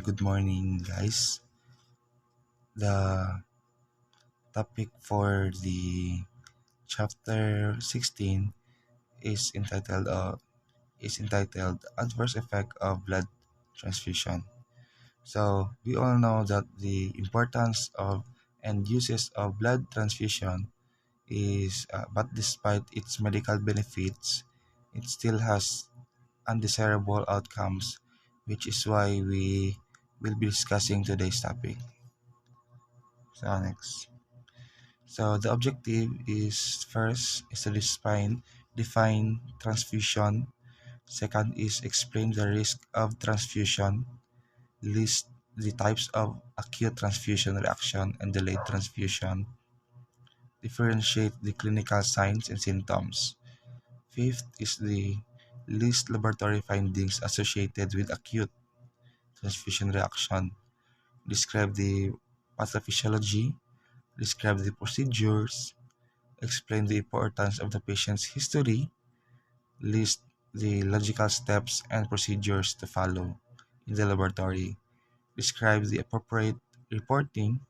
Good morning, guys. The topic for the chapter 16 is entitled Adverse Effect of Blood Transfusion. So, we all know that the importance of and uses of blood transfusion but despite its medical benefits, it still has undesirable outcomes, which is why we will be discussing today's topic. Next. So the objective is first is to define transfusion. Second is explain the risk of transfusion, list the types of acute transfusion reaction and delayed transfusion, differentiate the clinical signs and symptoms. Fifth is the list laboratory findings associated with acute transfusion reaction, describe the pathophysiology, describe the procedures, explain the importance of the patient's history, list the logical steps and procedures to follow in the laboratory, describe the appropriate reporting,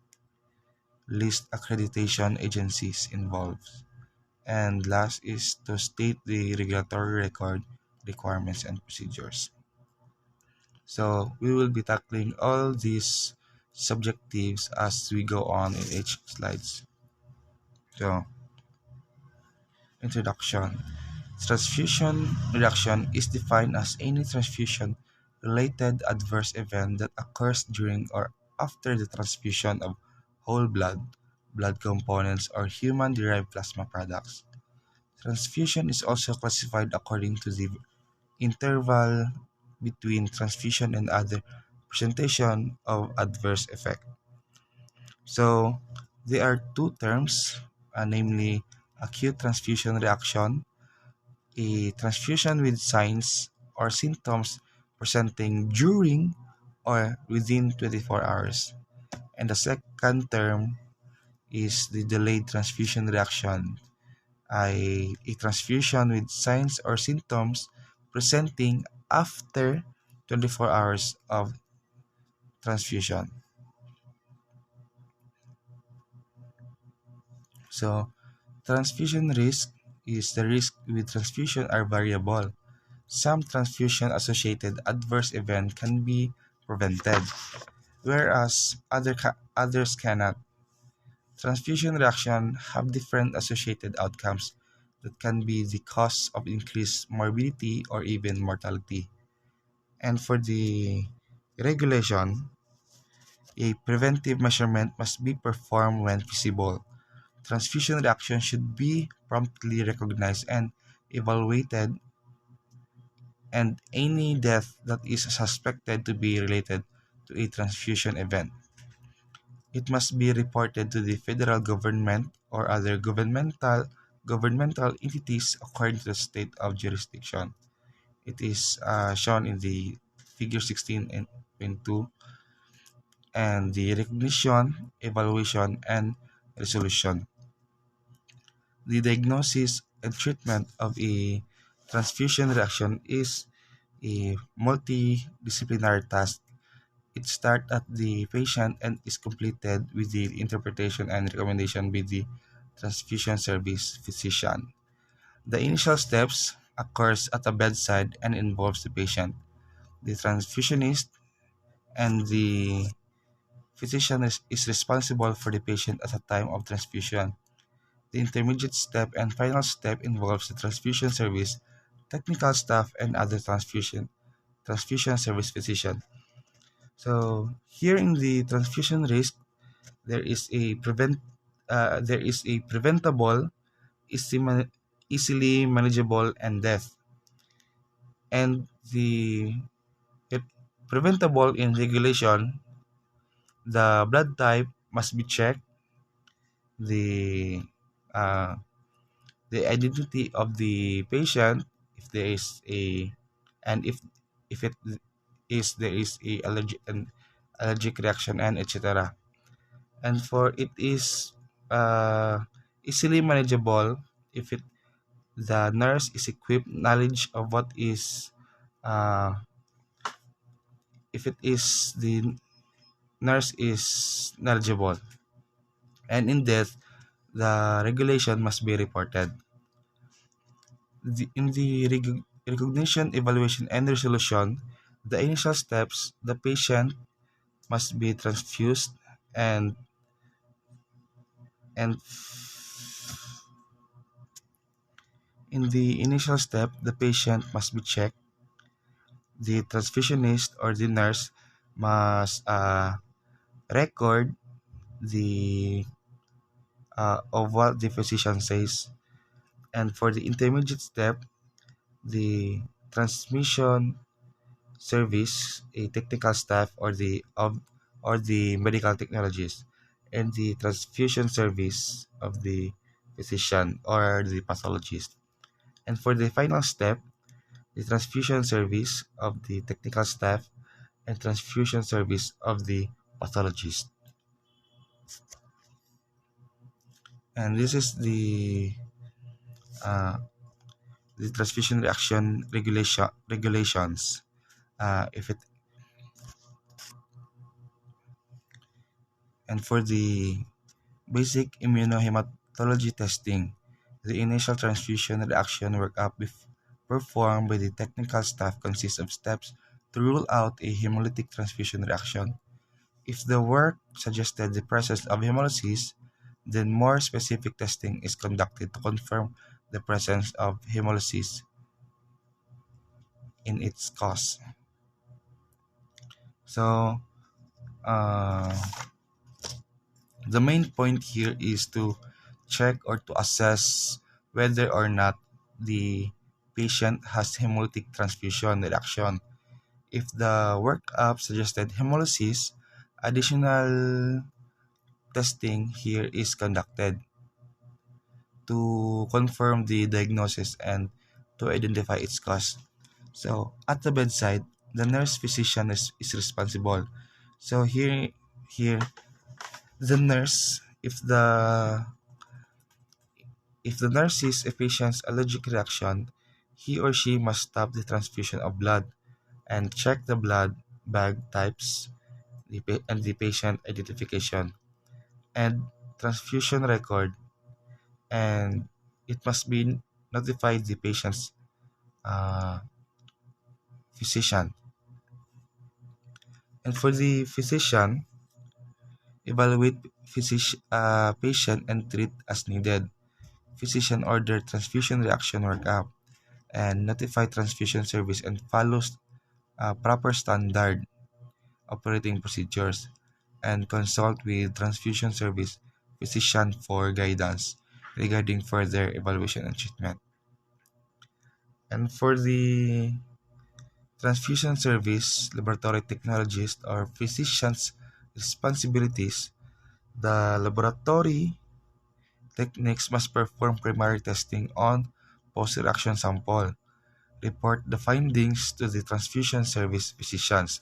list accreditation agencies involved, and last is to state the regulatory record requirements and procedures. So we will be tackling all these subjectives as we go on in each slides. So, introduction. Transfusion reaction is defined as any transfusion-related adverse event that occurs during or after the transfusion of whole blood, blood components, or human-derived plasma products. Transfusion is also classified according to the interval between transfusion and other presentation of adverse effect. So, there are two terms, namely acute transfusion reaction, a transfusion with signs or symptoms presenting during or within 24 hours. And the second term is the delayed transfusion reaction, a transfusion with signs or symptoms presenting after 24 hours of transfusion. So, transfusion risk is the risk with transfusion are variable. Some transfusion-associated adverse events can be prevented, whereas others cannot. Transfusion reactions have different associated outcomes that can be the cause of increased morbidity or even mortality. And for the regulation, a preventive measurement must be performed when feasible. Transfusion reaction should be promptly recognized and evaluated, and any death that is suspected to be related to a transfusion event. It must be reported to the federal government or other governmental entities according to the state of jurisdiction. It is shown in the figure 16 and 22, and the recognition, evaluation, and resolution. The diagnosis and treatment of a transfusion reaction is a multidisciplinary task. It starts at the patient and is completed with the interpretation and recommendation by the transfusion service physician. The initial steps occurs at the bedside and involves the patient, the transfusionist, and the physician is responsible for the patient at the time of transfusion. The intermediate step and final step involves the transfusion service, technical staff, and other transfusion service physician. So here in the transfusion risk, there is a preventable, easily manageable, and death. And the preventable in regulation, the blood type must be checked, the uh, the identity of the patient, if there is a, and if it is there is a allergic reaction, and etc. And for it is easily manageable if it the nurse is equipped knowledge of what is uh, if it is the nurse is knowledgeable, and in death, the regulation must be reported. In the recognition, evaluation, and resolution, the initial steps, the patient must be transfused, and and in the initial step, the patient must be checked. The transfusionist or the nurse must record the of what the physician says. And for the intermediate step, the transmission service, a technical staff or the medical technologists, and the transfusion service of the physician or the pathologist. And for the final step, the transfusion service of the technical staff and transfusion service of the pathologist. And this is uh, the transfusion reaction regulations. If it and for the basic immunohematology testing, the initial transfusion reaction workup performed by the technical staff consists of steps to rule out a hemolytic transfusion reaction. If the work suggested the presence of hemolysis, then more specific testing is conducted to confirm the presence of hemolysis in its cause. So, uh, the main point here is to check or to assess whether or not the patient has hemolytic transfusion reaction. If the workup suggested hemolysis, additional testing here is conducted to confirm the diagnosis and to identify its cause. So, at the bedside, the nurse physician is responsible. So here the nurse, if the nurse sees a patient's allergic reaction, he or she must stop the transfusion of blood and check the blood bag types and the patient identification and transfusion record, and it must be notified the patient's uh, physician. And for the physician, evaluate patient and treat as needed. Physician order transfusion reaction workup and notify transfusion service and follows proper standard operating procedures and consult with transfusion service physician for guidance regarding further evaluation and treatment. And for the transfusion service laboratory technologist or physician's responsibilities, the laboratory techniques must perform primary testing on post-reaction sample, report the findings to the transfusion service physicians,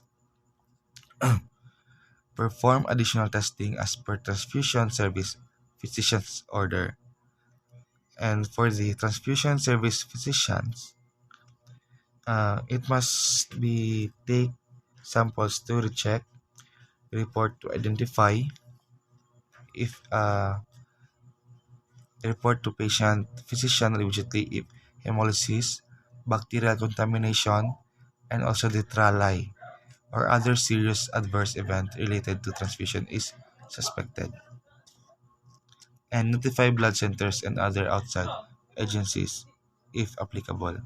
perform additional testing as per transfusion service physician's order. And for the transfusion service physicians, it must be take samples to recheck, report to identify if report to patient physician immediately if hemolysis, bacterial contamination, and also the trali or other serious adverse event related to transfusion is suspected, and notify blood centers and other outside agencies if applicable.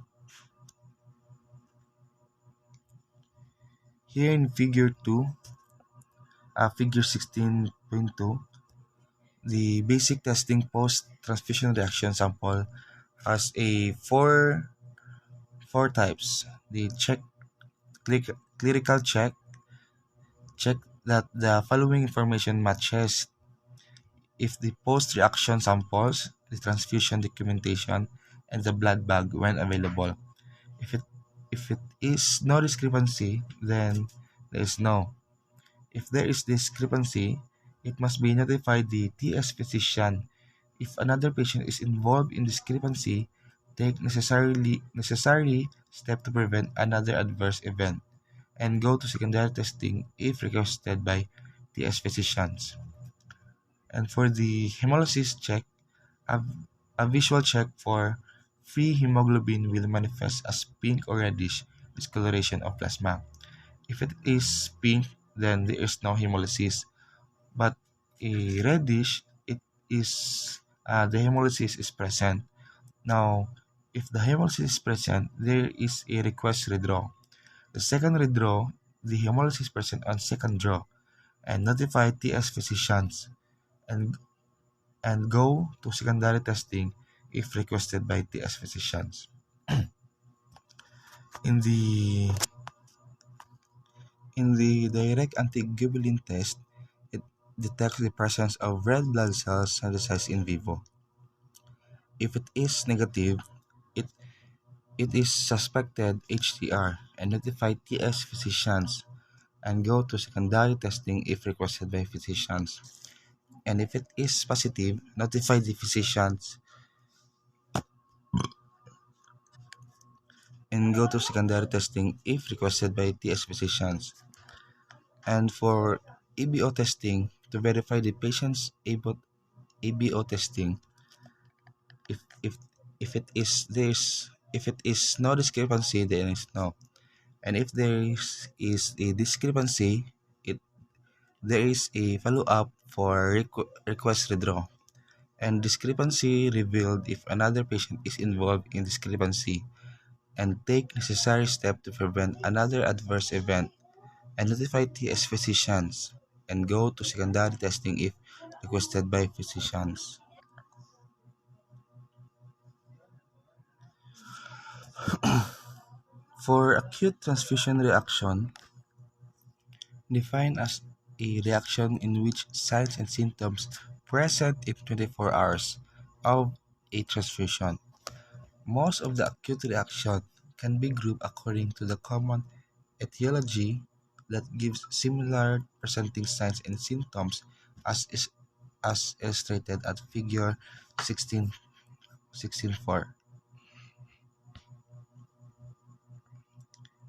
Here in figure 16.2, the basic testing post-transfusion reaction sample has a four types. The clerical check that the following information matches if the post-reaction samples, the transfusion documentation, and the blood bag when available. If it if it is no discrepancy, then there is no. If there is discrepancy, it must be notified the TS physician. If another patient is involved in discrepancy, take necessary step to prevent another adverse event. and go to secondary testing if requested by TS physicians. And for the hemolysis check, a, a visual check for free hemoglobin will manifest as pink or reddish discoloration of plasma. If it is pink, then there is no hemolysis, but a reddish, it is the hemolysis is present. Now, if the hemolysis is present, there is a request redraw. The second redraw, the hemolysis present on second draw, and notify TS physicians and go to secondary testing if requested by TS physicians. In the direct antiglobulin test, it detects the presence of red blood cells synthesized in vivo. If it is negative, it it is suspected HTR and notify TS physicians and go to secondary testing if requested by physicians. And if it is positive, notify the physicians and go to secondary testing if requested by TS physicians. And for ABO testing, to verify the patient's ABO testing, if if if it is no discrepancy, then it's no. And if is a discrepancy, it there is a follow-up for request redraw. And discrepancy revealed if another patient is involved in discrepancy and take necessary step to prevent another adverse event and notify TS physicians and go to secondary testing if requested by physicians. For acute transfusion reaction, defined as a reaction in which signs and symptoms present in 24 hours of a transfusion. Most of the acute reaction can be grouped according to the common etiology that gives similar presenting signs and symptoms as is as illustrated at figure 16.4.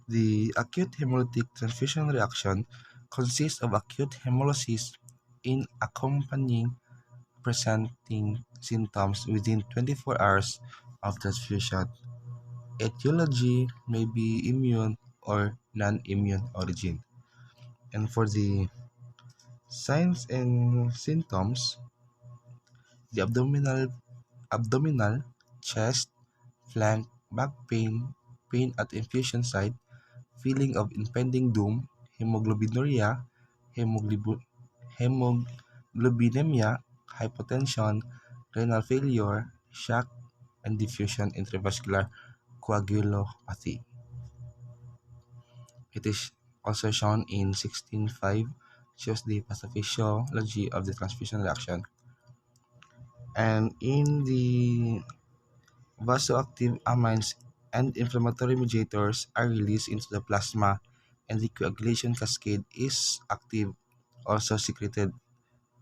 The acute hemolytic transfusion reaction consists of acute hemolysis in accompanying presenting symptoms within 24 hours of transfusion. Etiology may be immune or non-immune origin. And for the signs and symptoms, the abdominal, chest, flank, back pain, pain at infusion site, feeling of impending doom, hemoglobinuria, hemoglobi- hemoglobinemia, hypotension, renal failure, shock, and diffusion intravascular coagulopathy. It is also shown in 16.5, shows the pathophysiology of the transfusion reaction. And in the vasoactive amines and inflammatory mediators are released into the plasma and the coagulation cascade is active. Also secreted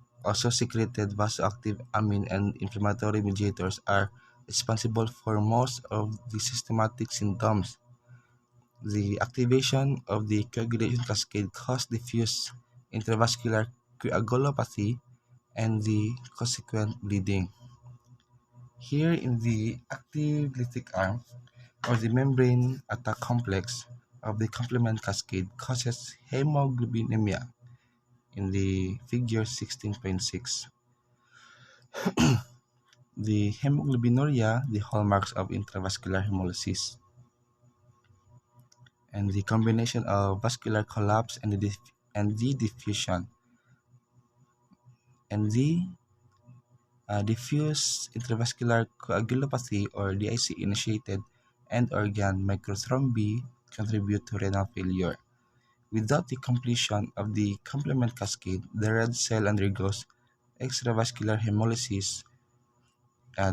vasoactive amine and inflammatory mediators are responsible for most of the systematic symptoms. The activation of the coagulation cascade causes diffuse intravascular coagulopathy and the consequent bleeding. Here in the active lytic arm or the membrane attack complex of the complement cascade causes hemoglobinemia in the figure 16.6. The hemoglobinuria, the hallmarks of intravascular hemolysis, and the combination of vascular collapse and the diffusion and the diffuse intravascular coagulopathy or DIC initiated end organ microthrombi contribute to renal failure. Without the completion of the complement cascade, the red cell undergoes extravascular hemolysis.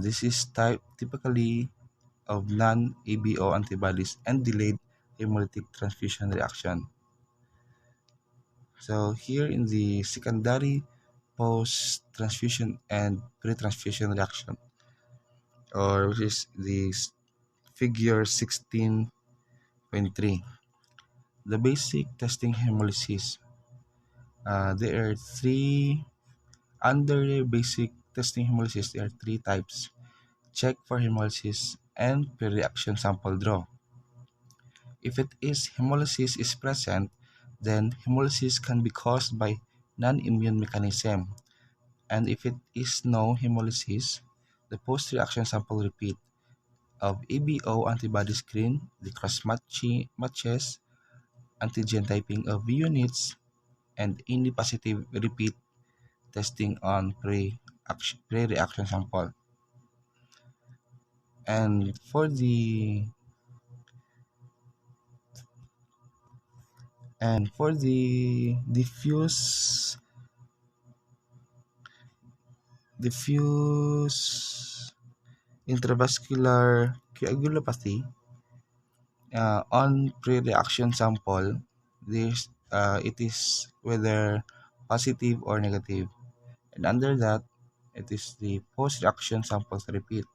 This is typically of non-ABO antibodies and delayed hemolytic transfusion reaction. So here in the secondary post-transfusion and pre-transfusion reaction, or which is the figure 16.3, The basic testing hemolysis. There are three under the basic testing hemolysis. There are three types: check for hemolysis and pre-reaction sample draw. If it is hemolysis is present, then hemolysis can be caused by non-immune mechanism. And if it is no hemolysis, the post-reaction sample repeat of ABO antibody screen, the cross matches antigen typing of units, and any positive repeat testing on pre-reaction sample. And for the diffuse intravascular coagulopathy, on pre-reaction sample, it is whether positive or negative. And under that, it is the post-reaction samples repeat,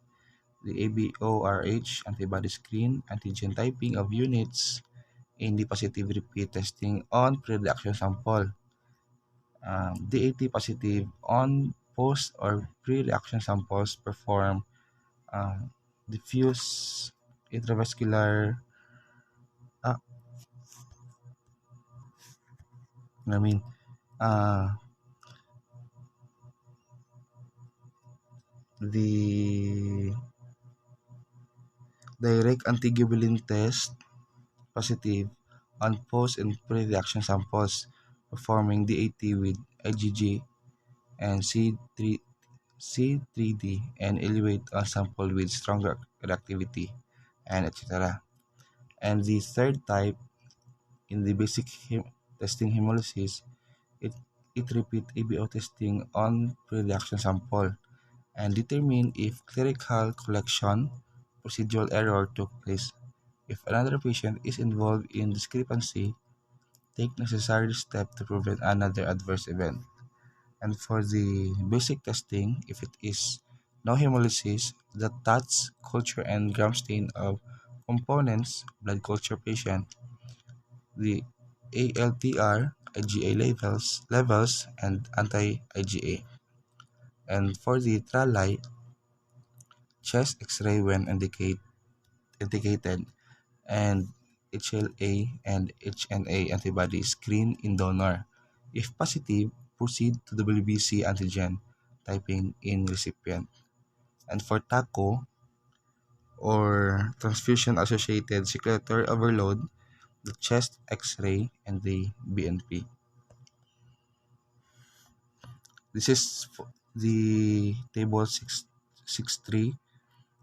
the ABORH antibody screen, antigen typing of units, in the positive repeat testing on pre-reaction sample, DAT positive on post or pre-reaction samples perform uh, diffuse intravascular, uh, I mean, uh, the direct antiglobulin test positive on post and pre-reaction samples performing DAT with IgG and C3d and elevate on sample with stronger reactivity, and etc. And the third type, in the basic testing hemolysis, it, it repeat ABO testing on pre-reaction sample and determine if clerical collection procedural error took place. If another patient is involved in discrepancy, take necessary steps to prevent another adverse event. And for the basic testing, if it is no hemolysis, the TATS culture and gram stain of components, blood culture patient, the ALTR, IgA levels and anti-IgA. And for the TRALI, chest X-ray when indicated, and HLA and HNA antibody screen in donor. If positive, proceed to WBC antigen typing in recipient. And for TACO, or transfusion associated circulatory overload, the chest X-ray and the BNP. This is the table 663.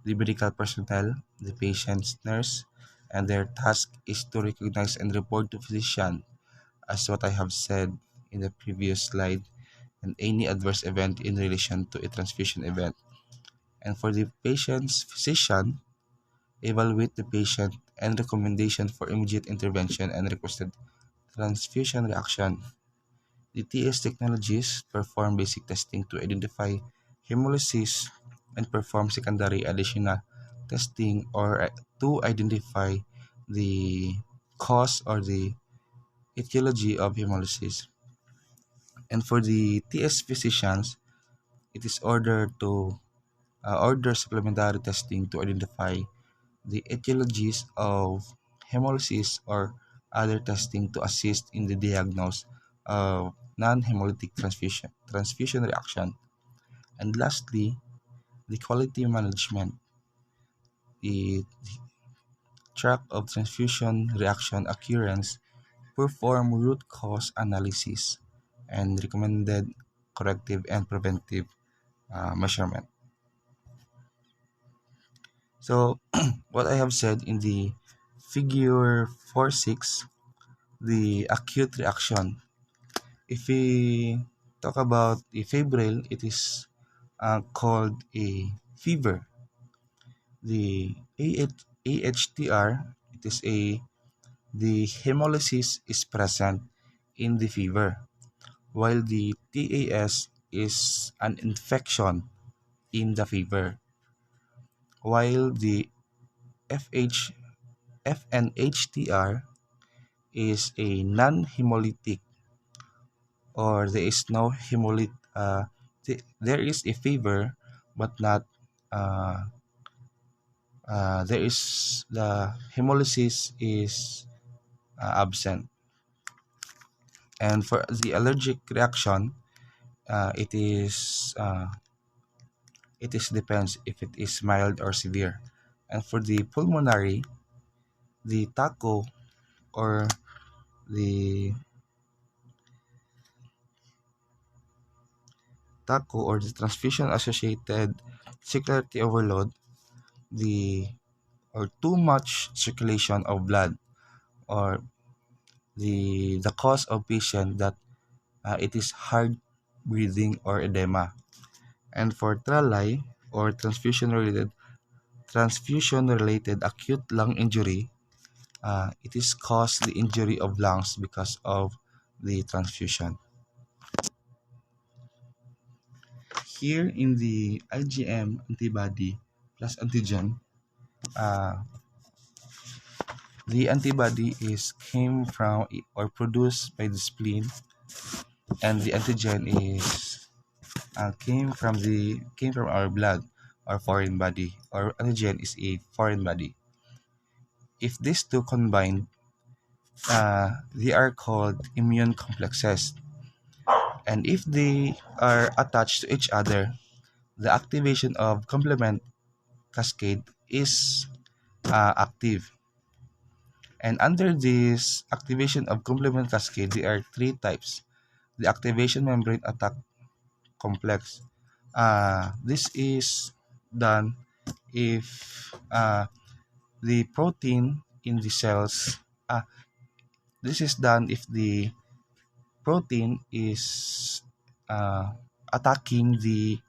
The medical personnel, the patient's nurse, and their task is to recognize and report to physician, as what I have said in the previous slide, and any adverse event in relation to a transfusion event. And for the patient's physician, evaluate the patient and recommendation for immediate intervention and requested transfusion reaction. The TS technologies perform basic testing to identify hemolysis and perform secondary additional testing or to identify the cause or the etiology of hemolysis. And for the TS physicians, it is order supplementary testing to identify the etiologies of hemolysis or other testing to assist in the diagnosis of non-hemolytic transfusion reaction. And lastly, the quality management, the track of transfusion reaction occurrence, perform root cause analysis, and recommended corrective and preventive measurement. So, what I have said in the figure 4.6, the acute reaction. If we talk about a febrile, it is called a fever. The AHTR, it is the hemolysis is present in the fever, while the TAS is an infection in the fever, while the FH FNHTR is a non-hemolytic, or there is no hemolyt. There is a fever, but not. Uh, there is the hemolysis is absent. And for the allergic reaction, it is depends if it is mild or severe. And for the pulmonary, the TACO, or the the transfusion associated circulatory overload, the or too much circulation of blood, or the cause of patient that it is hard breathing or edema. And for TRALI, or transfusion related acute lung injury, it is caused the injury of lungs because of the transfusion. Here in the IgM antibody plus antigen, uh, the antibody is came from or produced by the spleen, and the antigen is came from our blood or foreign body, or antigen is a foreign body. If these two combine, they are called immune complexes, and if they are attached to each other, the activation of complement cascade is active. And under this activation of complement cascade, there are three types. The activation membrane attack complex. This is done if the protein in the cells. This is done if the protein is uh, attacking the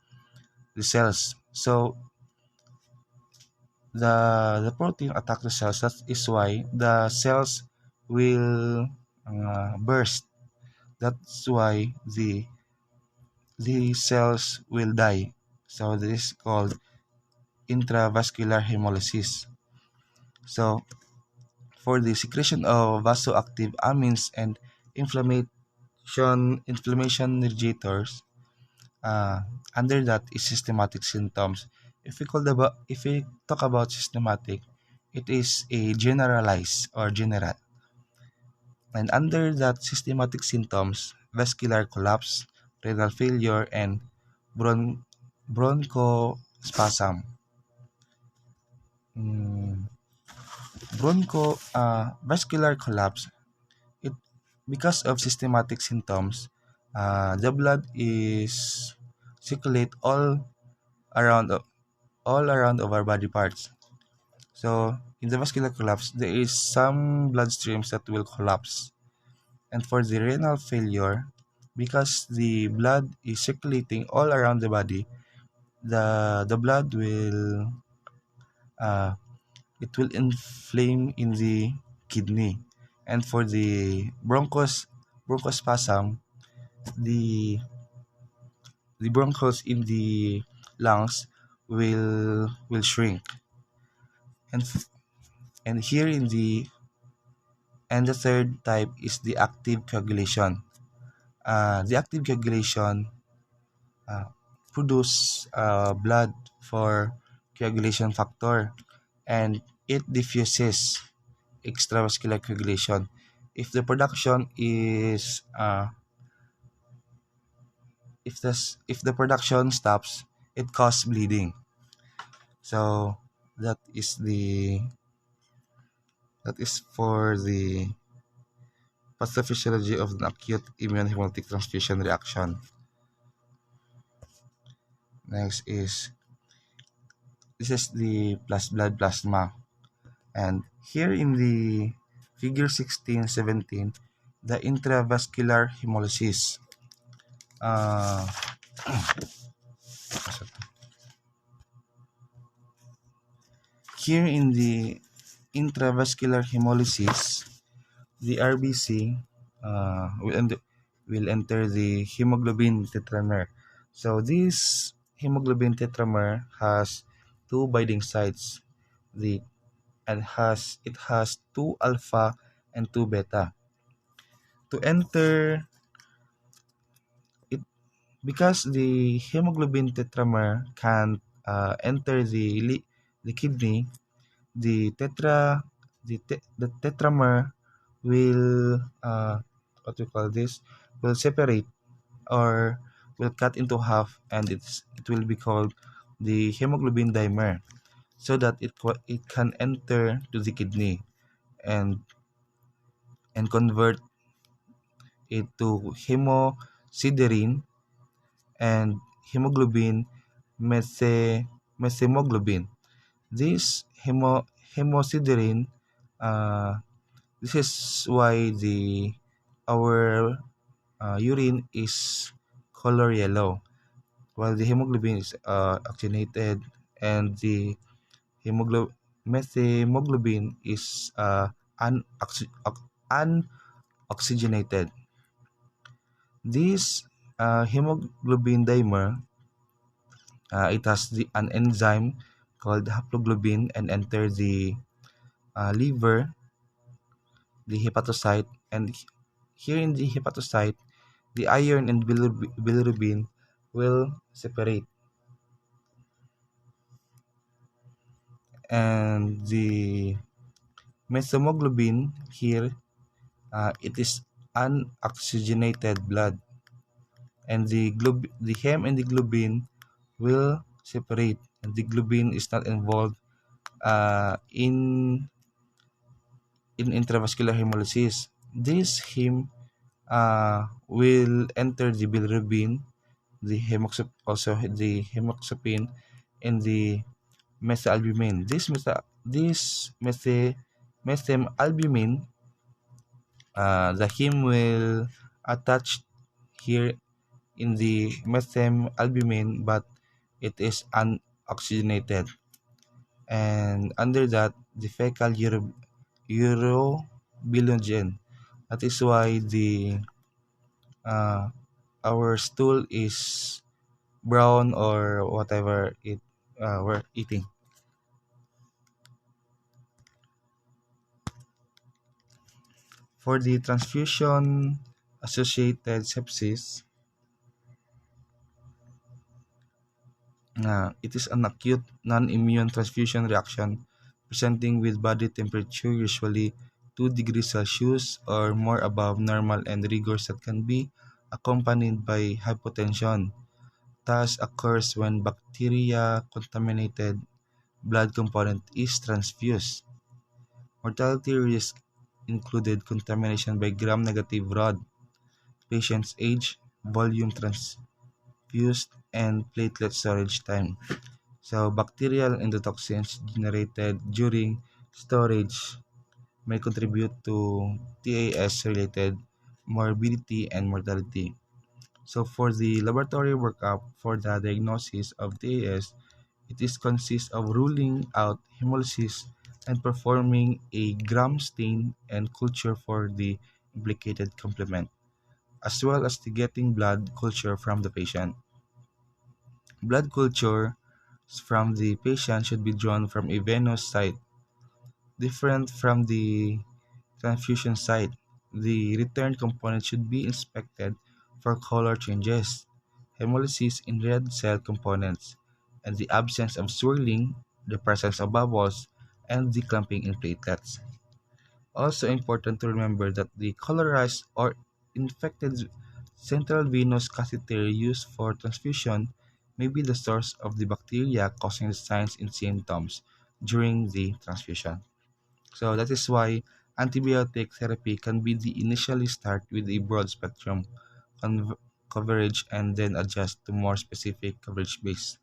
cells. So the protein attack the cells. That is why the cells will burst. That's why the cells will die. So this is called intravascular hemolysis. So for the secretion of vasoactive amines and inflammation mediators, under that is systematic symptoms. If we talk about systematic, it is a generalized or general. And under that systematic symptoms, vascular collapse, renal failure, and bron- bronchospasm. Mm, vascular collapse. It Because of systematic symptoms, the blood is circulate around all around of our body parts. So in the vascular collapse, there is some blood streams that will collapse. And for the renal failure, because the blood is circulating all around the body, the blood will uh, it will inflame in the kidney. And for the bronchospasm, the the bronchos in the lungs will shrink. And and here in the and the third type is the active coagulation. The active coagulation uh, produce blood for coagulation factor, and it diffuses extravascular coagulation. If the production is if the production stops, it causes bleeding. So that is the that is for the pathophysiology of an acute immune hemolytic transfusion reaction. Next is this is the blood plasma. And here in the figure 16-17, the intravascular hemolysis. Uh, Here in the intravascular hemolysis, the RBC will enter the hemoglobin tetramer. So this hemoglobin tetramer has two binding sites. The and has It has two alpha and two beta. to enter it because the hemoglobin tetramer can enter the kidney. The the tetramer will what we call this will separate or will cut into half, and it will be called the hemoglobin dimer, so that it can enter to the kidney and convert it to hemosiderin and hemoglobin methemoglobin. This hemosiderin, uh, this is why the our urine is color yellow, while the hemoglobin is oxygenated, and the methemoglobin is unoxygenated. This hemoglobin dimer, it has an enzyme called haploglobin and enter the liver, the hepatocyte, and here in the hepatocyte, the iron and bilirubin will separate, and the methemoglobin here, it is unoxygenated blood, and the hem and the globin will separate, and the globin is not involved in intravascular hemolysis. This heme will enter the bilirubin, also the hemoxapine, and the methylalbumin. This methylalbumin, the heme will attach here in the methylalbumin, but it is unoxygenated, and under that the fecal urobilinogen. That is why the uh, our stool is brown or whatever we're eating. For the transfusion associated sepsis, it is an acute non-immune transfusion reaction presenting with body temperature usually 2 degrees Celsius or more above normal and rigors that can be accompanied by hypotension. Thus occurs when bacteria contaminated blood component is transfused. Mortality risk included contamination by gram-negative rod, patient's age, volume transfused, and platelet storage time. So bacterial endotoxins generated during storage may contribute to TAS-related morbidity and mortality. So for the laboratory workup for the diagnosis of TAS, it is consists of ruling out hemolysis and performing a gram stain and culture for the implicated complement, as well as the getting blood culture from the patient. Blood culture from the patient should be drawn from a venous site, different from the transfusion site. The return component should be inspected for color changes, hemolysis in red cell components, and the absence of swirling, the presence of bubbles, and the clumping in platelets. Also important to remember that the colorized or infected central venous catheter used for transfusion may be the source of the bacteria causing the signs and symptoms during the transfusion. So that is why antibiotic therapy can be the initially start with a broad spectrum coverage and then adjust to more specific coverage base.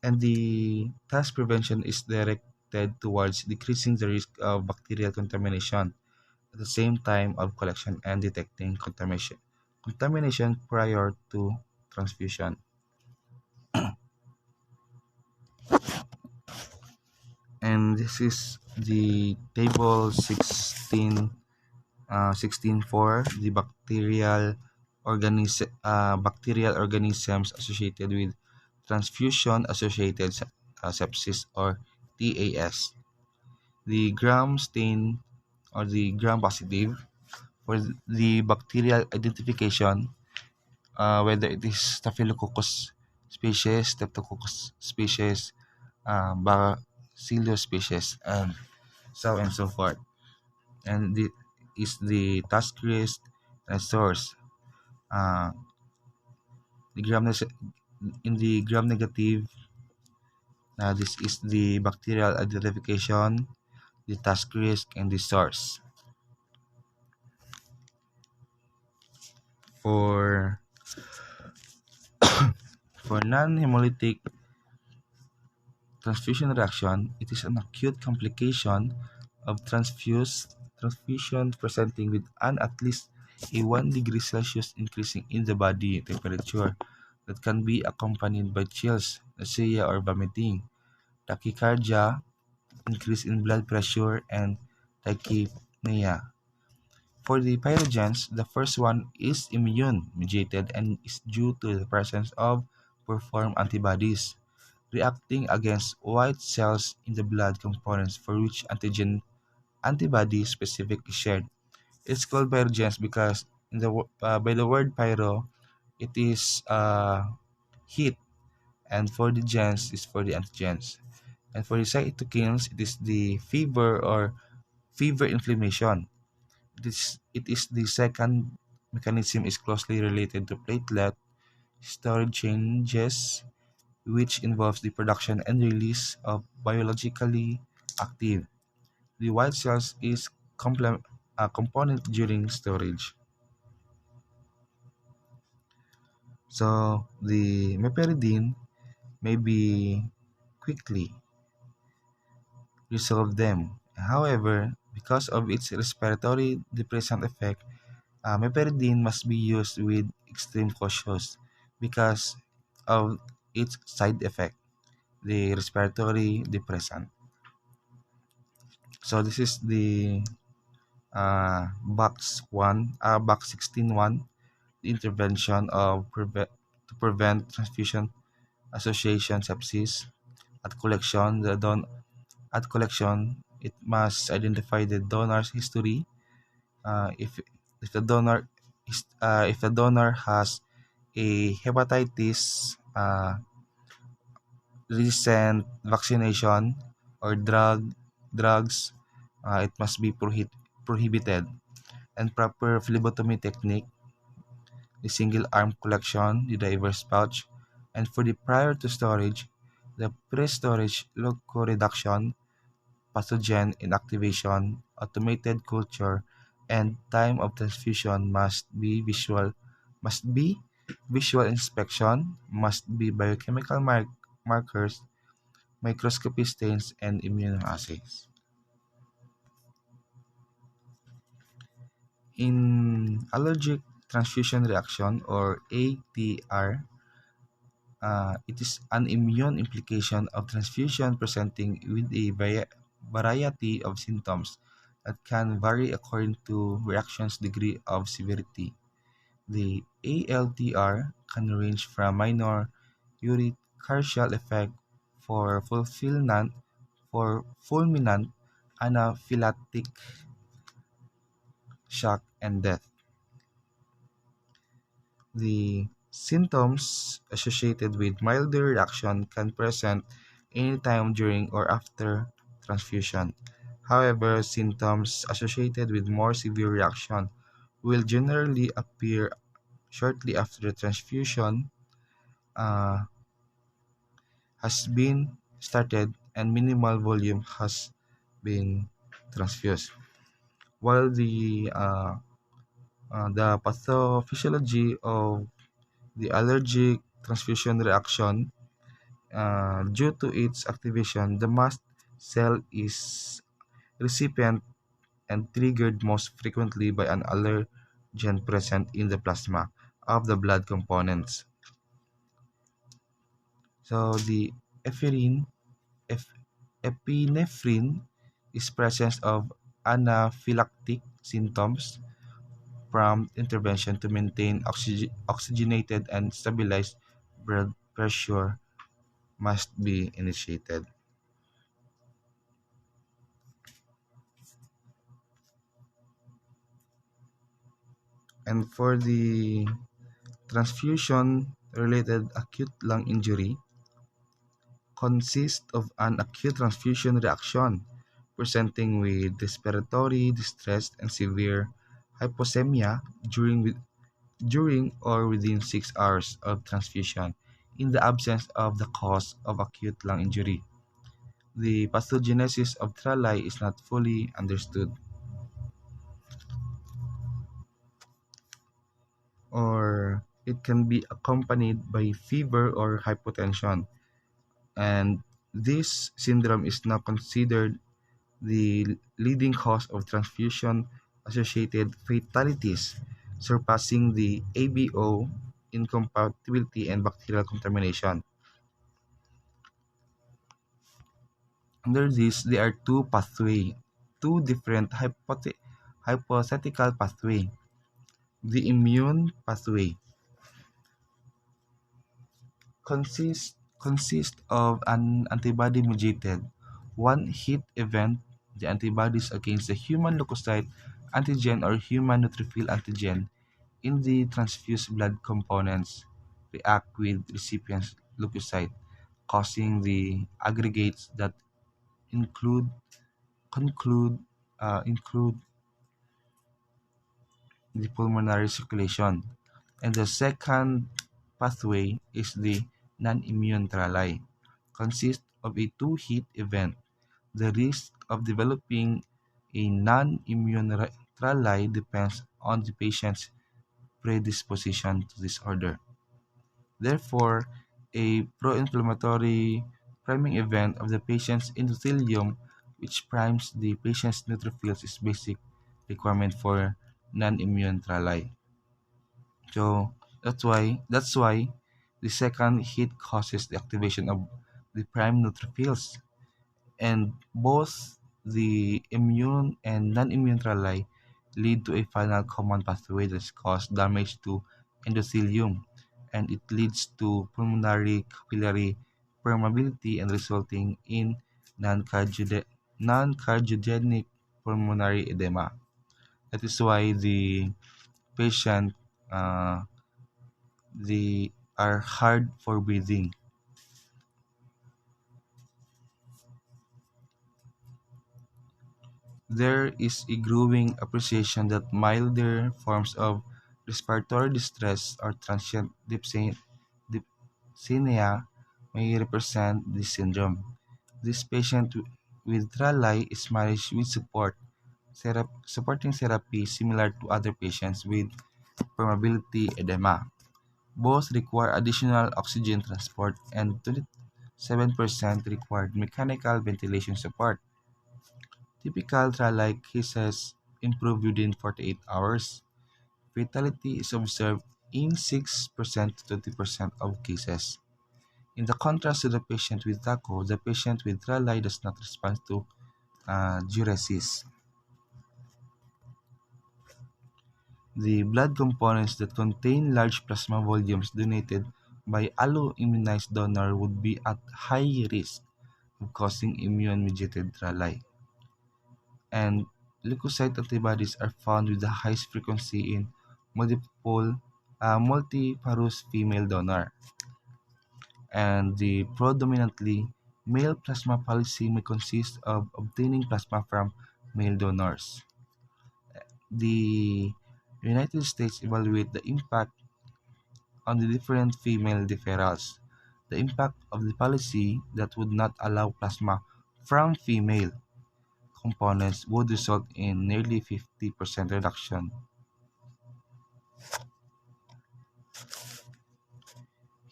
And the task prevention is directed towards decreasing the risk of bacterial contamination at the same time of collection and detecting contamination prior to transfusion. And this is the table 16.4, the bacterial organisms associated with transfusion associated sepsis or TAS. The gram stain or the gram positive For the bacterial identification, whether it is Staphylococcus species, Streptococcus species, Bacillus species, and so on and so forth. And the is the task list and source. Uh, the gram in the gram negative, this is the bacterial identification, the task risk, and the source. For non-hemolytic transfusion reaction, it is an acute complication of transfusion presenting with an at least a 1 degree Celsius increasing in the body temperature that can be accompanied by chills, nausea, or vomiting, tachycardia, increase in blood pressure, and tachypnea. For the pyrogens, the first one is immune-mediated and is due to the presence of performed antibodies reacting against white cells in the blood components for which antigen antibody specific is shared. It's called pyrogens because by the word pyro, it is heat, and for the gens is for the antigens. And for the cytokines, it is the fever or fever inflammation. It is the second mechanism is closely related to platelet storage changes, which involves the production and release of biologically active. The white cells is a component during storage. So the meperidine may be quickly resolve them. However, because of its respiratory depressant effect, meperidine must be used with extreme caution because of its side effect, the respiratory depressant. So this is the box 16.1, the intervention to prevent transfusion association sepsis. At collection, it must identify the donor's history. If the if the donor has a hepatitis, recent vaccination, or drugs, it must be prohibited. And proper phlebotomy technique, the single arm collection, the diverse pouch, and for the prior to storage, the pre-storage leukoreduction, pathogen inactivation, automated culture, and time of transfusion must be visual inspection, must be biochemical markers, microscopy stains, and immunoassays. In allergic transfusion reaction or ATR, it is an immune implication of transfusion presenting with a variety of symptoms that can vary according to reaction's degree of severity. The ALTR can range from minor urticarial effect for fulminant anaphylactic shock and death. The symptoms associated with milder reaction can present anytime during or after transfusion. However, symptoms associated with more severe reaction will generally appear shortly after the transfusion uh, has been started and minimal volume has been transfused. While the pathophysiology of the allergic transfusion reaction, due to its activation, the mast cell is recipient and triggered most frequently by an allergen present in the plasma of the blood components. So the epinephrine, ep- epinephrine is presence of anaphylactic symptoms prompt intervention to maintain oxygenated and stabilized blood pressure must be initiated. And for the transfusion-related acute lung injury, consists of an acute transfusion reaction presenting with respiratory distress and severe hypoxemia during or within 6 hours of transfusion in the absence of the cause of acute lung injury. The pathogenesis of trali is not fully understood, or it can be accompanied by fever or hypotension, and this syndrome is now considered the leading cause of transfusion-associated fatalities, surpassing the ABO incompatibility and bacterial contamination. Under this, there are two different hypothetical pathway. The immune pathway consists of an antibody-mediated one-hit event. The antibodies against the human leukocyte antigen or human neutrophil antigen in the transfused blood components react with recipient's leukocyte, causing the aggregates that include conclude include the pulmonary circulation. And the second pathway is the non-immune trali. Consists of a two-hit event. The risk of developing a non-immune trali depends on the patient's predisposition to disorder. Therefore, a pro-inflammatory priming event of the patient's endothelium which primes the patient's neutrophils is basic requirement for non-immune trali. So that's why the second hit causes the activation of the prime neutrophils, and both the immune and non-immune trali lead to a final common pathway that causes damage to endothelium, and it leads to pulmonary capillary permeability and resulting in non-cardiogenic pulmonary edema. That is why the patient uh, they are hard for breathing. There is a growing appreciation that milder forms of respiratory distress or transient dyspnea may represent this syndrome. This patient with trali is managed with supporting therapy similar to other patients with permeability edema. Both require additional oxygen transport, and 27% required mechanical ventilation support. Typical trial cases improve within 48 hours. Fatality is observed in 6% to 20% of cases. In the contrast to the patient with TACO, the patient with Raleigh does not respond to diuresis. The blood components that contain large plasma volumes donated by alloimmunized donor would be at high risk of causing immune-mediated Raleigh. And leukocyte antibodies are found with the highest frequency in multiparous female donor. And the predominantly male plasma policy may consist of obtaining plasma from male donors. The United States evaluate the impact on the different female deferrals. The impact of the policy that would not allow plasma from female components would result in nearly 50% reduction.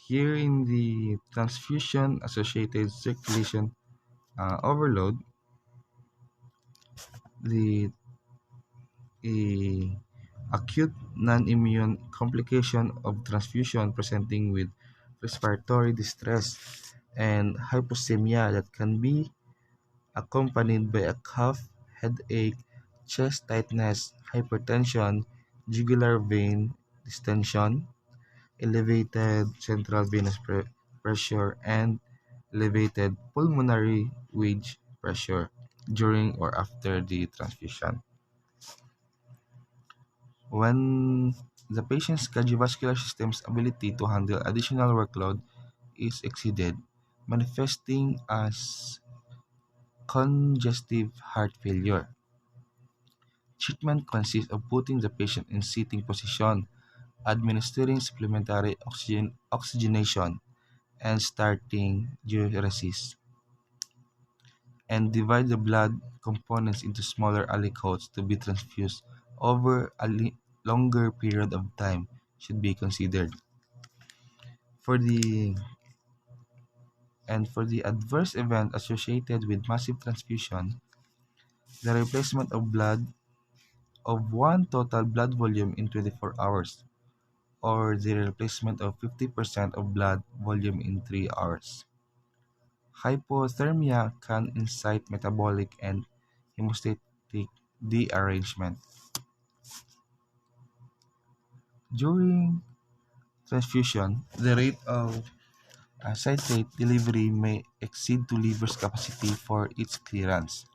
Here in the transfusion-associated circulation overload, the a acute non-immune complication of transfusion presenting with respiratory distress and hypoxemia that can be accompanied by a cough, headache, chest tightness, hypertension, jugular vein distension, elevated central venous pressure, and elevated pulmonary wedge pressure during or after the transfusion. When the patient's cardiovascular system's ability to handle additional workload is exceeded, manifesting as congestive heart failure. Treatment consists of putting the patient in sitting position, administering supplementary oxygenation, and starting diuresis, and divide the blood components into smaller aliquots to be transfused over a longer period of time should be considered. For the for the adverse event associated with massive transfusion, the replacement of blood of one total blood volume in 24 hours, or the replacement of 50% of blood volume in 3 hours. Hypothermia can incite metabolic and hemostatic derangement. During transfusion, the rate of citrate delivery may exceed to liver's capacity for its clearance.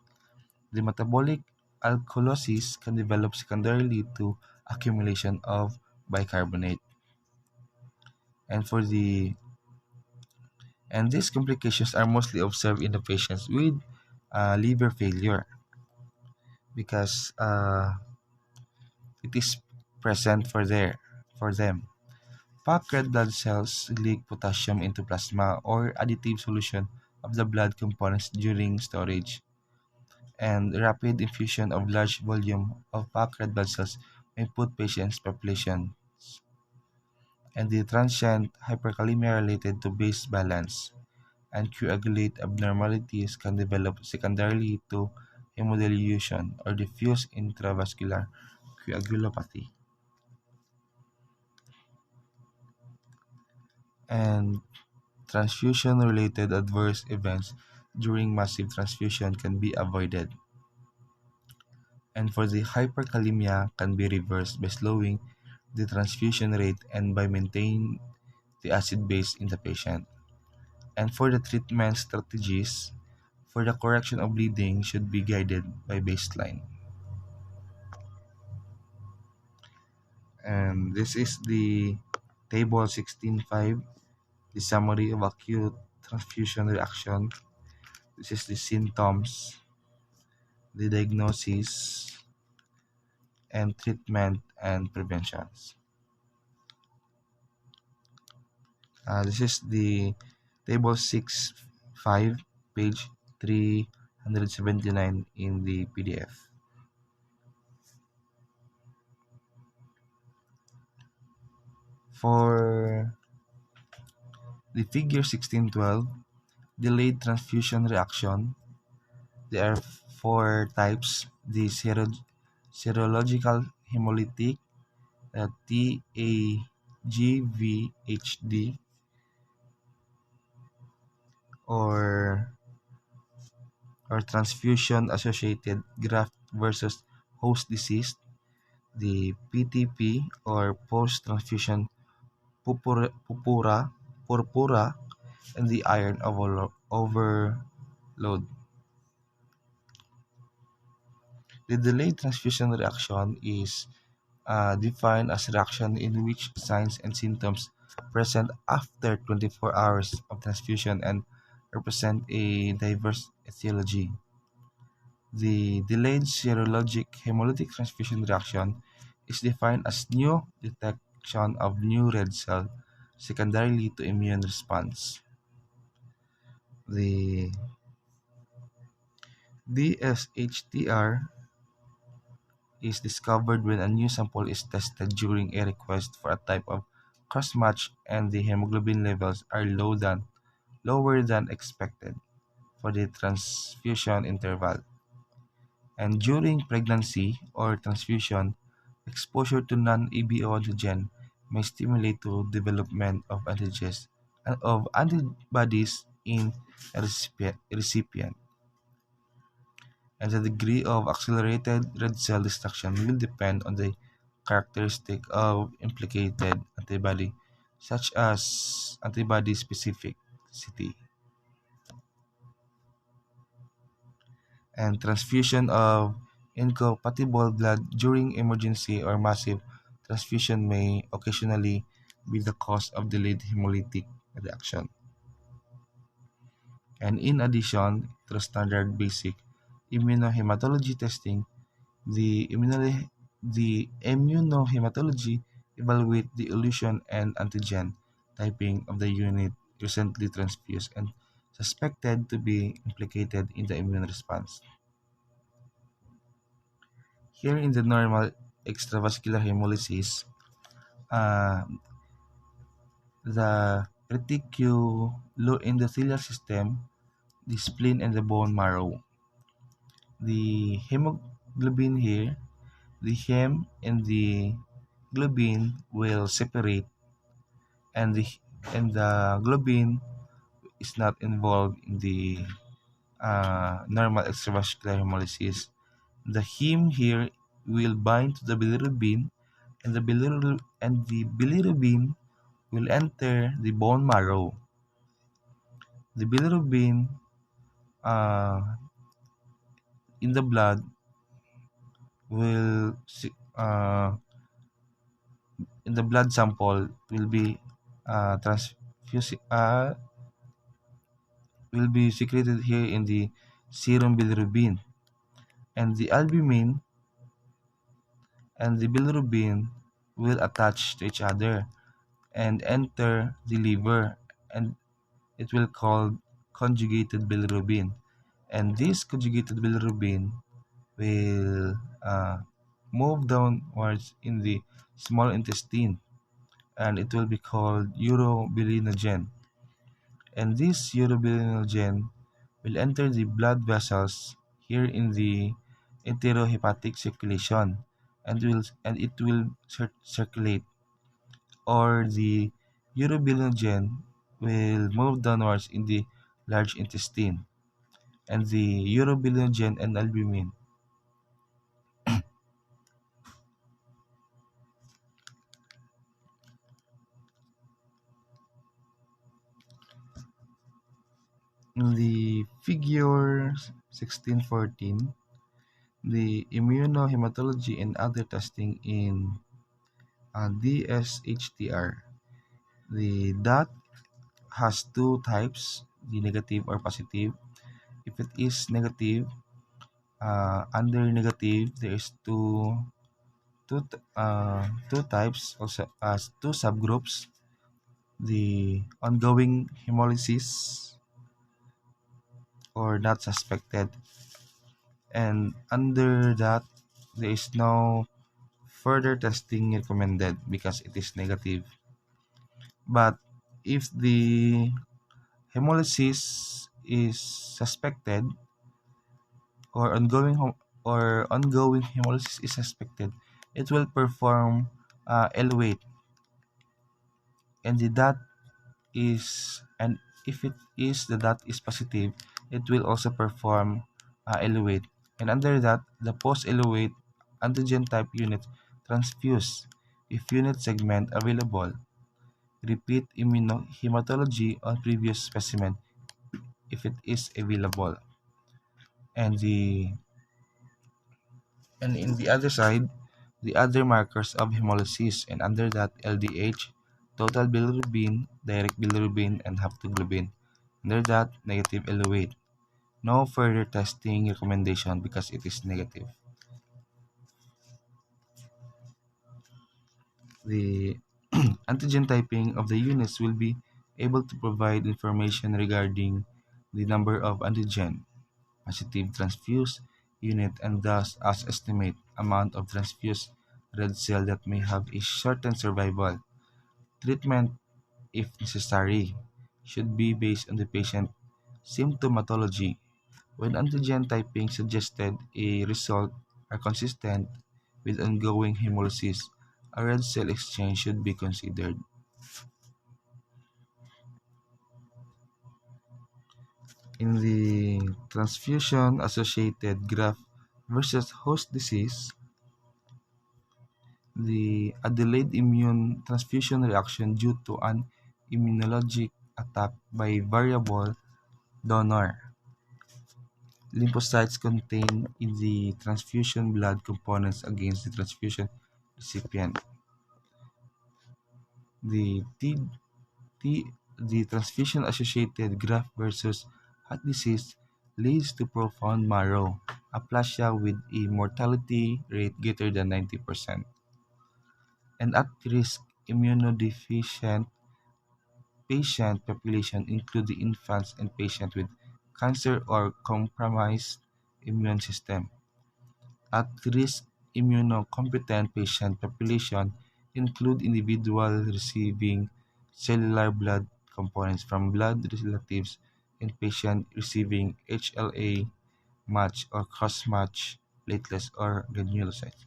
The metabolic alkalosis can develop secondarily to accumulation of bicarbonate. And for the and these complications are mostly observed in the patients with liver failure because it is present for them. Packed red blood cells leak potassium into plasma or additive solution of the blood components during storage, and rapid infusion of large volume of packed red blood cells may put patients' population and the transient hyperkalemia related to base balance and coagulate abnormalities can develop secondarily to hemodilution or diffuse intravascular coagulopathy. And transfusion-related adverse events during massive transfusion can be avoided, and for the hyperkalemia can be reversed by slowing the transfusion rate and by maintaining the acid base in the patient. And for the treatment strategies, for the correction of bleeding should be guided by baseline. And this is the table 16.5, the summary of acute transfusion reaction. This is the symptoms, the diagnosis, and treatment and preventions. This is the table 6.5, page 379 in the PDF. For the figure 1612, delayed transfusion reaction, there are four types: the serological hemolytic, TAGVHD, or transfusion associated graft versus host disease, the PTP, or post transfusion purpura, and the iron overload. The delayed transfusion reaction is defined as reaction in which signs and symptoms present after 24 hours of transfusion and represent a diverse etiology. The delayed serologic hemolytic transfusion reaction is defined as new detection of new red cell secondarily to immune response. The DSHTR is discovered when a new sample is tested during a request for a type of cross-match and the hemoglobin levels are lower than expected for the transfusion interval. And during pregnancy or transfusion, exposure to non-EBO antigen may stimulate to development of antibodies in a recipient, and the degree of accelerated red cell destruction will depend on the characteristic of implicated antibody, such as antibody specificity. And transfusion of Incompatible blood during emergency or massive transfusion may occasionally be the cause of delayed hemolytic reaction. And in addition to standard basic immunohematology testing, the immunohematology evaluate the elution and antigen typing of the unit recently transfused and suspected to be implicated in the immune response. Here in the normal extravascular hemolysis, uh, the reticuloendothelial system, the spleen, and the bone marrow. The hemoglobin here, the hem and the globin will separate, and the globin is not involved in the normal extravascular hemolysis. The heme here will bind to the bilirubin, and the bilirubin will enter the bone marrow. The bilirubin uh, in the blood will in the blood sample will be transfused will be secreted here in the serum bilirubin, and the albumin and the bilirubin will attach to each other and enter the liver, and it will called conjugated bilirubin, and this conjugated bilirubin will move downwards in the small intestine, and it will be called urobilinogen, and this urobilinogen will enter the blood vessels here in the enterohepatic circulation, and it will circulate, or the urobilinogen will move downwards in the large intestine, and the urobilinogen and albumin in the figure 1614. The immunohematology and other testing in DSHTR. The dot has two types, the negative or positive. If it is negative, under negative, there is two types, also as two subgroups. The ongoing hemolysis or not suspected, and under that, there is no further testing recommended because it is negative. But if the hemolysis is suspected, or ongoing hemolysis is suspected, it will perform elevate, and the dot is and if it is the dot is positive, it will also perform elevate, and under that, the post elevate antigen type unit transfuse if unit segment available. Repeat immunohematology on previous specimen if it is available. And in the other side, the other markers of hemolysis, and under that, LDH, total bilirubin, direct bilirubin, and haptoglobin. Under that, negative elevate. No further testing recommendation because it is negative. The antigen typing of the units will be able to provide information regarding the number of antigen positive transfused unit, and thus as estimate amount of transfused red cell that may have a certain survival. Treatment, if necessary, should be based on the patient symptomatology. When antigen typing suggested a result are consistent with ongoing hemolysis, a red cell exchange should be considered. In the transfusion-associated graft versus host disease, a delayed immune transfusion reaction due to an immunologic attack by variable donor. Lymphocytes contain in the transfusion blood components against the transfusion recipient. The T, T, the transfusion-associated graft versus heart disease leads to profound marrow aplasia with a mortality rate greater than 90%. And at-risk immunodeficient patient population include the infants and patients with cancer or compromised immune system. At-risk immunocompetent patient population include individuals receiving cellular blood components from blood relatives and patients receiving HLA match or cross-match platelets or granulocytes.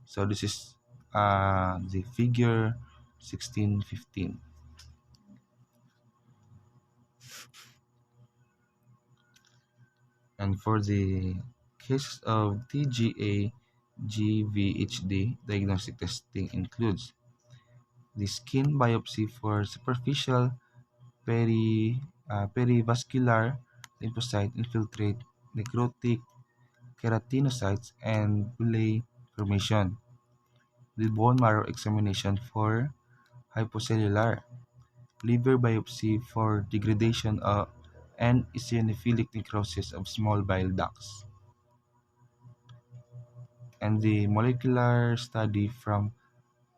So this is the figure 1615. And for the case of TGA GVHD, diagnostic testing includes the skin biopsy for superficial perivascular lymphocyte infiltrate, necrotic keratinocytes, and bullae formation. The bone marrow examination for hypocellular, liver biopsy for degradation and eosinophilic necrosis of small bile ducts, and the molecular study from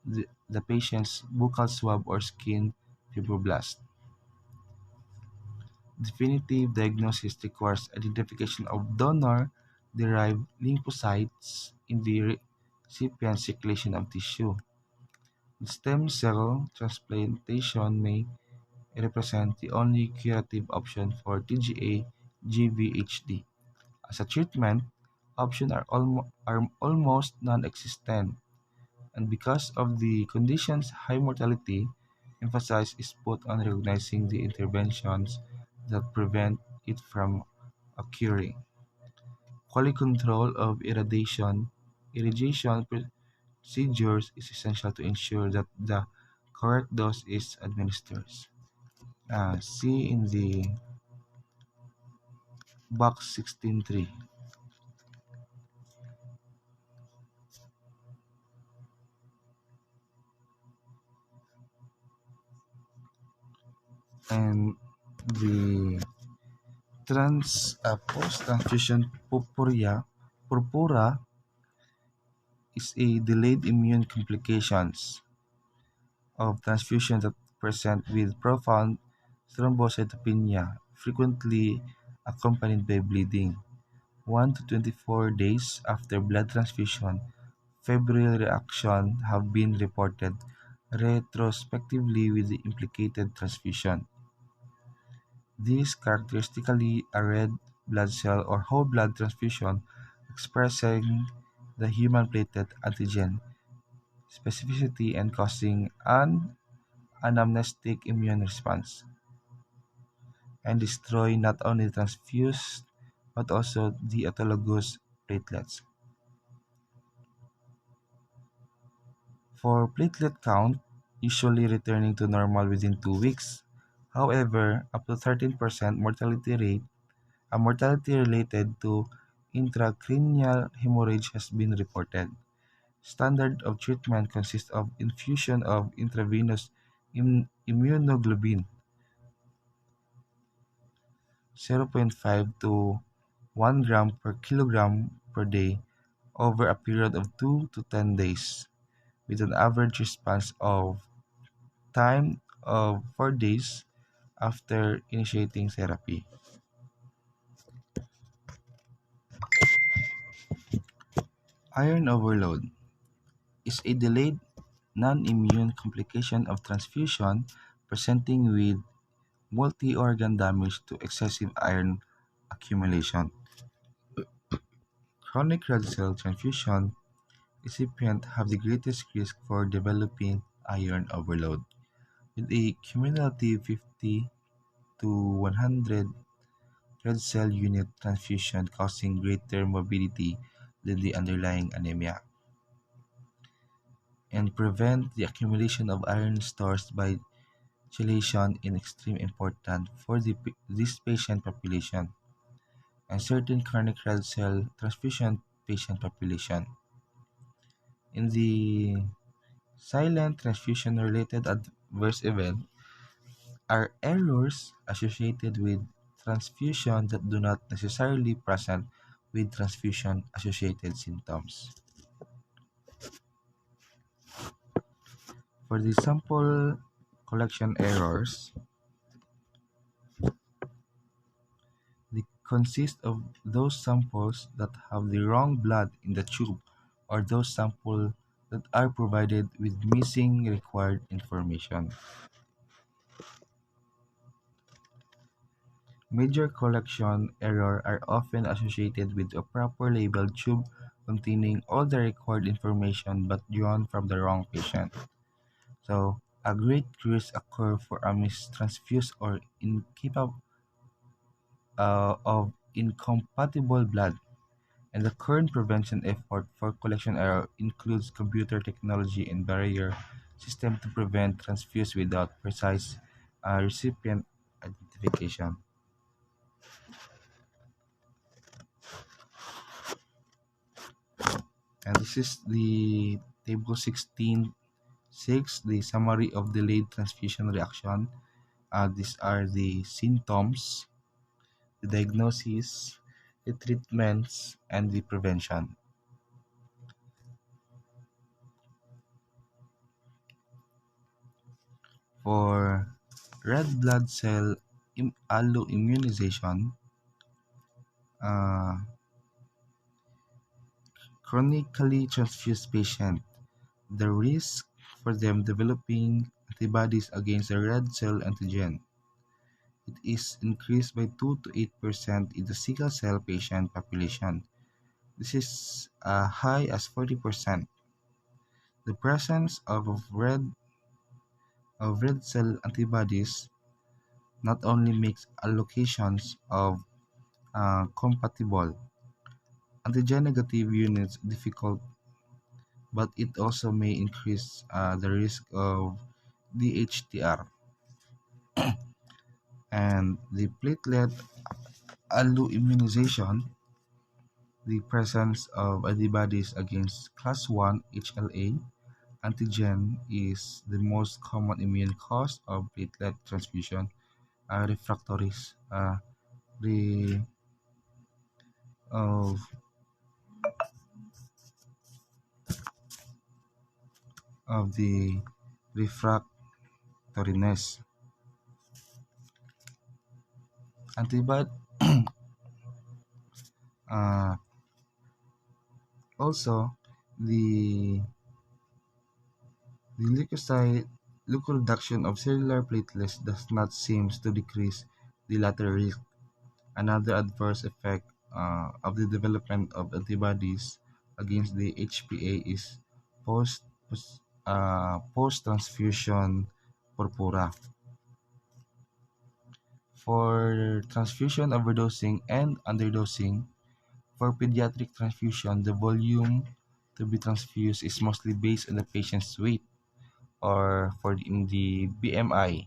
the patient's buccal swab or skin fibroblast. Definitive diagnosis requires identification of donor-derived lymphocytes in the recipient's circulation of tissue. Stem cell transplantation may represent the only curative option for TGA-GVHD. As a treatment, options are almost non-existent, and because of the condition's high mortality, emphasis is put on recognizing the interventions that prevent it from occurring. Quality control of irrigation procedures is essential to ensure that the correct dose is administered. See in the box 16.3. And the post-transfusion purpura is a delayed immune complications of transfusion that present with profound thrombocytopenia, frequently accompanied by bleeding. 1 to 24 days after blood transfusion, febrile reactions have been reported retrospectively with the implicated transfusion. These characteristically a red blood cell or whole blood transfusion expressing the human platelet antigen specificity and causing an anamnestic immune response, and destroy not only the transfused but also the autologous platelets. For platelet count, usually returning to normal within 2 weeks. However, up to 13% mortality rate, a mortality related to intracranial hemorrhage has been reported. Standard of treatment consists of infusion of intravenous immunoglobulin 0.5 to 1 gram per kilogram per day over a period of 2 to 10 days, with an average response of time of 4 days after initiating therapy. Iron overload is a delayed non-immune complication of transfusion presenting with multi-organ damage to excessive iron accumulation. Chronic red cell transfusion recipients have the greatest risk for developing iron overload, with a cumulative 50 to 100 red cell unit transfusion causing greater morbidity than the underlying anemia, and prevent the accumulation of iron stores by chelation is extremely important for this patient population. and certain chronic red cell transfusion patient population. In the silent transfusion-related adverse event are errors associated with transfusion that do not necessarily present with transfusion-associated symptoms. For the sample collection errors, they consist of those samples that have the wrong blood in the tube or those samples that are provided with missing required information. Major collection errors are often associated with a proper labeled tube containing all the required information but drawn from the wrong patient. So, a great risk occur for a mistransfused or incapable of incompatible blood, and the current prevention effort for collection error includes computer technology and barrier system to prevent transfuse without precise recipient identification. And this is the table 16.6, the summary of delayed transfusion reaction. These are the symptoms, the diagnosis, the treatments, and the prevention. For red blood cell alloimmunization, uh, chronically transfused patient, the risk for them developing antibodies against the red cell antigen, it is increased by 2 to 8% in the sickle cell patient population. This is high as 40%. The presence of red cell antibodies not only makes allocations of compatible antigen-negative units difficult, but it also may increase the risk of DHTR. And the platelet alloimmunization, the presence of antibodies against class 1 HLA antigen is the most common immune cause of platelet transfusion refractories the of the refractoriness. Antibody uh, also the leukocyte leukoreduction of cellular platelets does not seem to decrease the latter risk. Another adverse effect of the development of antibodies against the HPA is post-transfusion purpura. For transfusion overdosing and underdosing, for pediatric transfusion, the volume to be transfused is mostly based on the patient's weight or in the BMI.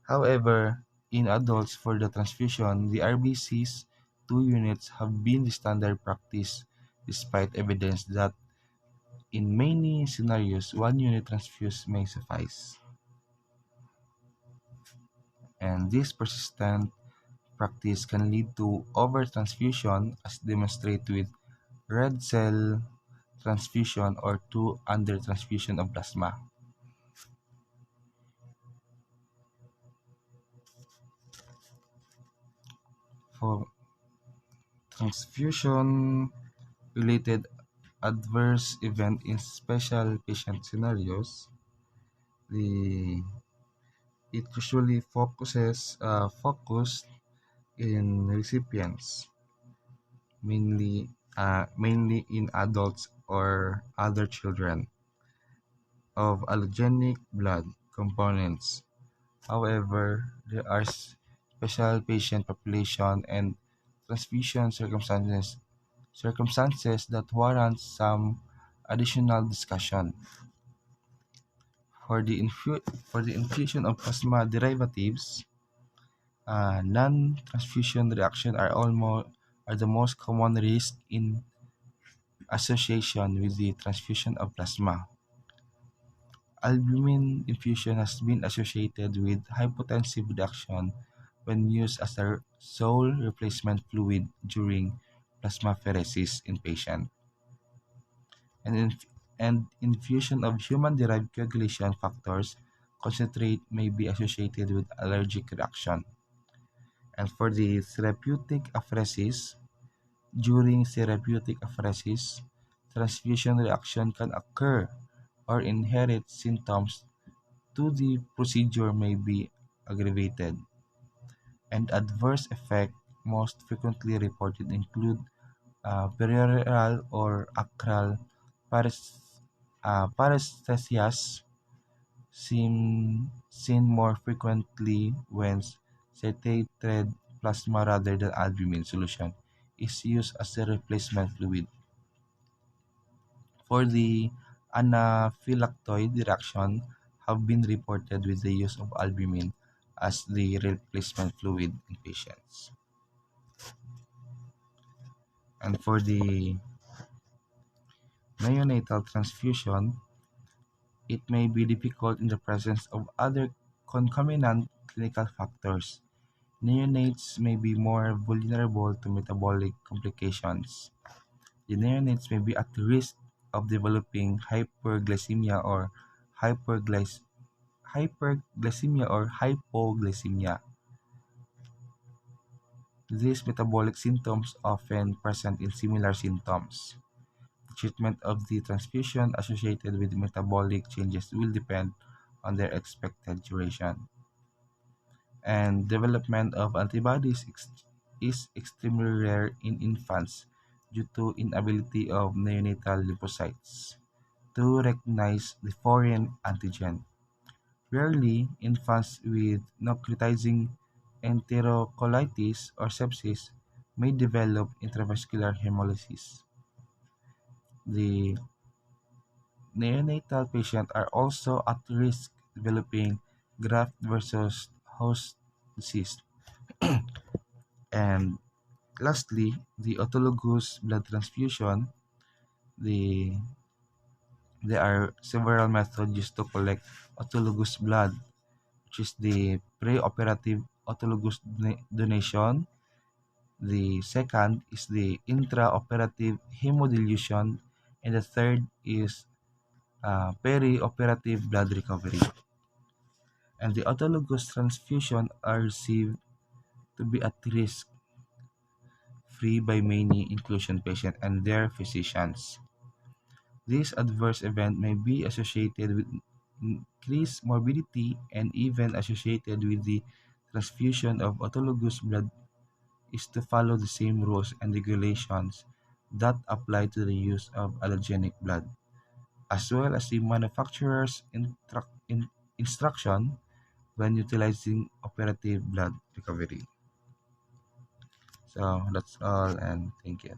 However, in adults for the transfusion, the RBC's 2 units have been the standard practice despite evidence that in many scenarios 1 unit transfused may suffice. And this persistent practice can lead to overtransfusion as demonstrated with red cell transfusion or to undertransfusion of plasma. For transfusion related adverse event in special patient scenarios, the it usually focused in recipients, mainly in adults or other children, of allogenic blood components. However, there are special patient population and transfusion circumstances that warrant some additional discussion. For the infusion of plasma derivatives, Non-transfusion reactions are the most common risk in association with the transfusion of plasma. Albumin infusion has been associated with hypotensive reduction when used as a sole replacement fluid during plasmapheresis in patients, and, and infusion of human-derived coagulation factors concentrate may be associated with allergic reaction. And for the therapeutic apheresis, during therapeutic apheresis, transfusion reaction can occur or inherit symptoms to the procedure may be aggravated, and adverse effects most frequently reported include perioral or acral paresthesias, seen more frequently when saturated plasma rather than albumin solution is used as a replacement fluid. For the anaphylactoid reaction have been reported with the use of albumin as the replacement fluid in patients. And for the neonatal transfusion, it may be difficult in the presence of other concomitant clinical factors. Neonates may be more vulnerable to metabolic complications. The neonates may be at risk of developing hyperglycemia or hypoglycemia. These metabolic symptoms often present in similar symptoms. The treatment of the transfusion associated with metabolic changes will depend on their expected duration. And development of antibodies is extremely rare in infants due to inability of neonatal lymphocytes to recognize the foreign antigen. Rarely, infants with nucleotizing enterocolitis or sepsis may develop intravascular hemolysis. The neonatal patients are also at risk developing graft versus host disease. And lastly, the autologous blood transfusion. The There are several methods used to collect autologous blood, which is the pre-operative autologous donation. The second is the intraoperative hemodilution, and the third is peri-operative blood recovery. And the autologous transfusion are received to be at risk free by many, inclusion patients and their physicians. This adverse event may be associated with increased morbidity and even associated with the transfusion of autologous blood is to follow the same rules and regulations that apply to the use of allogenic blood, as well as the manufacturer's instruction when utilizing operative blood recovery. So that's all, and thank you.